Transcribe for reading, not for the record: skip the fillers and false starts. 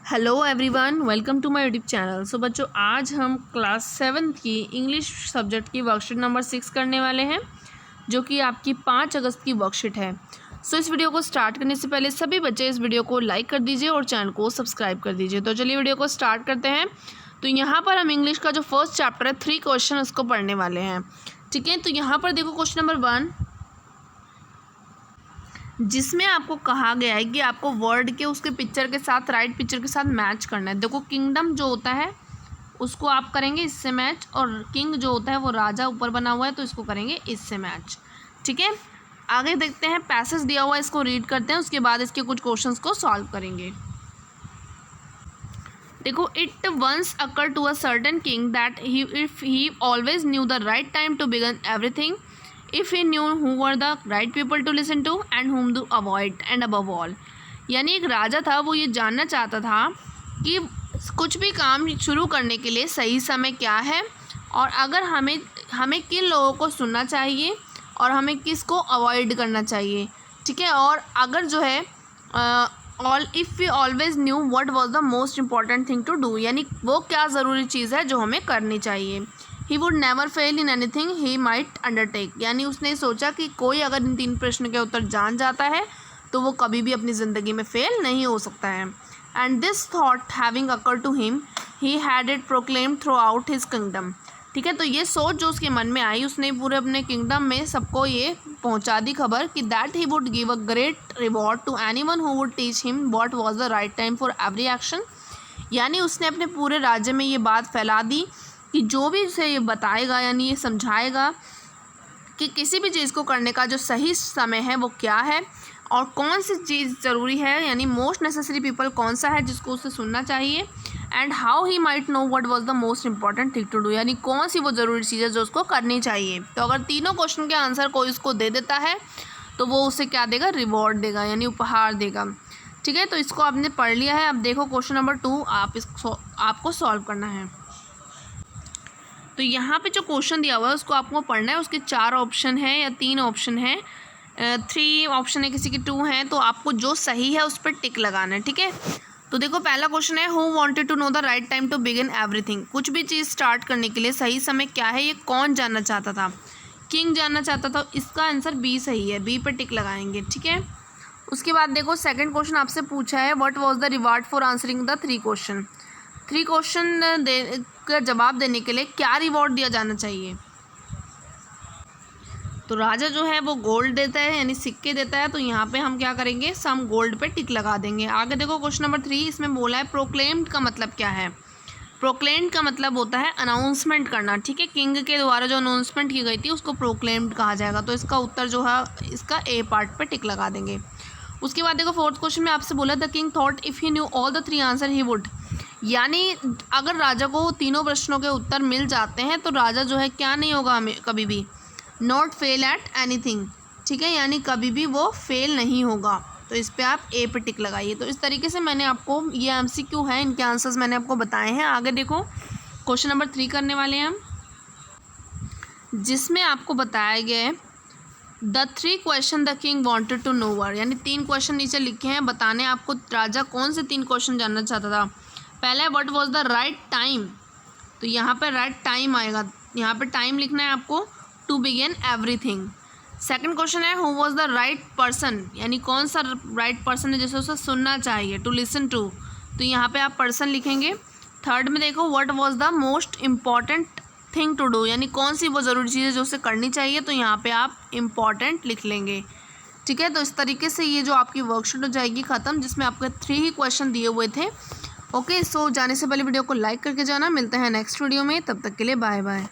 Hello everyone, welcome to my YouTube channel. So बच्चों, आज हम क्लास 7 की इंग्लिश सब्जेक्ट की वर्कशीट नंबर 6 करने वाले हैं, जो कि आपकी 5 अगस्त की वर्कशीट है। सो इस वीडियो को स्टार्ट करने से पहले सभी बच्चे इस वीडियो को लाइक कर दीजिए और चैनल को सब्सक्राइब कर दीजिए। तो चलिए वीडियो को स्टार्ट करते हैं। तो यहाँ पर हम इंग्लिश का जो फर्स्ट चैप्टर है 3 क्वेश्चन उसको पढ़ने वाले हैं। ठीक है, तो यहाँ पर देखो क्वेश्चन नंबर 1, जिसमें आपको कहा गया है कि आपको वर्ड के उसके पिक्चर के साथ, राइट पिक्चर के साथ मैच करना है। देखो, किंगडम जो होता है उसको आप करेंगे इससे मैच, और किंग जो होता है वो राजा ऊपर बना हुआ है तो इसको करेंगे इससे मैच। ठीक है, आगे देखते हैं। पैसेज दिया हुआ है, इसको रीड करते हैं, उसके बाद इसके कुछ क्वेश्चंस को सॉल्व करेंगे। देखो, it once occur to a certain king that if he always knew the right time to begin everything, if he knew who were the right people to listen to and whom to avoid and above all। यानी एक राजा था, वो ये जानना चाहता था कि कुछ भी काम शुरू करने के लिए सही समय क्या है, और अगर हमें किन लोगों को सुनना चाहिए और हमें किसको अवॉइड करना चाहिए। ठीक है, और अगर जो है if we always knew what was the most important thing to do, यानी वो क्या ज़रूरी चीज़ है जो हमें करनी चाहिए। He would never fail in anything he might undertake, यानी उसने सोचा कि कोई अगर इन 3 प्रश्न के उत्तर जान जाता है तो वो कभी भी अपनी ज़िंदगी में फेल नहीं हो सकता है। And this thought having occur to him he had it proclaimed throughout his kingdom. ठीक है, तो ये सोच जो उसके मन में आई, उसने पूरे अपने किंगडम में सबको ये पहुंचा दी खबर कि that he would give a great reward to anyone who would teach him what was the right time for every action. यानी उसने अपने पूरे राज्य में ये बात फैला दी कि जो भी उसे ये बताएगा, यानी ये समझाएगा कि किसी भी चीज़ को करने का जो सही समय है वो क्या है और कौन सी चीज़ ज़रूरी है, यानी मोस्ट नेसेसरी पीपल कौन सा है जिसको उसे सुनना चाहिए, and how he might know what was the most important thing to do, यानी कौन सी वो ज़रूरी चीज़ है जो उसको करनी चाहिए। तो अगर तीनों क्वेश्चन के आंसर कोई उसको दे देता है तो वो उसे क्या देगा, रिवॉर्ड देगा, यानी उपहार देगा। ठीक है, तो इसको आपने पढ़ लिया है। अब देखो क्वेश्चन नंबर 2, आपको सॉल्व करना है। तो यहाँ पे जो क्वेश्चन दिया हुआ है उसको आपको पढ़ना है। उसके 4 ऑप्शन हैं या 3 ऑप्शन हैं, 3 ऑप्शन है, किसी की 2 हैं, तो आपको जो सही है उस पर टिक लगाना है। ठीक है, तो देखो पहला क्वेश्चन है, who wanted to know the right time to begin everything. कुछ भी चीज़ स्टार्ट करने के लिए सही समय क्या है, ये कौन जानना चाहता था, किंग जानना चाहता था। इसका आंसर बी सही है, बी पर टिक लगाएंगे। ठीक है, उसके बाद देखो सेकेंड क्वेश्चन आपसे पूछा है, what was the reward for answering the 3 question. 3 question का जवाब देने के लिए क्या रिवॉर्ड दिया जाना चाहिए। तो राजा जो है वो गोल्ड देता है, यानी सिक्के देता है, तो यहाँ पे हम क्या करेंगे, सम गोल्ड पे टिक लगा देंगे। आगे देखो क्वेश्चन नंबर 3, इसमें बोला है प्रोक्लेम्ड का मतलब क्या है। प्रोक्लेम्ड का मतलब होता है अनाउंसमेंट करना। ठीक है, किंग के द्वारा जो अनाउंसमेंट की गई थी उसको प्रोक्लेम्ड कहा जाएगा। तो इसका उत्तर जो है इसका ए पार्ट पे टिक लगा देंगे। उसके बाद देखो फोर्थ क्वेश्चन में आपसे बोला, the king thought if he knew all the 3 answer he would, यानी अगर राजा को तीनों प्रश्नों के उत्तर मिल जाते हैं तो राजा जो है क्या नहीं होगा, हमें कभी भी नॉट फेल एट एनीथिंग। ठीक है, यानी कभी भी वो फेल नहीं होगा। तो इस पे आप ए पे टिक लगाइए। तो इस तरीके से मैंने आपको, ये एमसीक्यू है, इनके आंसर्स मैंने आपको बताए हैं। आगे देखो क्वेश्चन नंबर 3 करने वाले हैं हम, जिसमें आपको बताया गया है the 3 question the king wanted to know where, यानी 3 क्वेश्चन नीचे लिखे हैं, बताने आपको राजा कौन से 3 क्वेश्चन जानना चाहता था। पहला है what was the right time, तो यहाँ पर राइट टाइम आएगा, यहाँ पे टाइम लिखना है आपको, to begin everything. Second question है who was the right person, यानी कौन सा राइट पर्सन है जिसे उसे सुनना चाहिए, टू लिसन टू, तो यहाँ पे आप पर्सन लिखेंगे। थर्ड में देखो what was the most important thing to do, यानी कौन सी वो ज़रूरी चीज़ है जो उसे करनी चाहिए, तो यहाँ पे आप इम्पॉर्टेंट लिख लेंगे। ठीक है, तो इस तरीके से ये जो आपकी वर्कशीट हो जाएगी ख़त्म, जिसमें आपके 3 ही क्वेश्चन दिए हुए थे। ओके, सो जाने से पहले वीडियो को लाइक करके जाना। मिलते हैं नेक्स्ट वीडियो में, तब तक के लिए बाय बाय।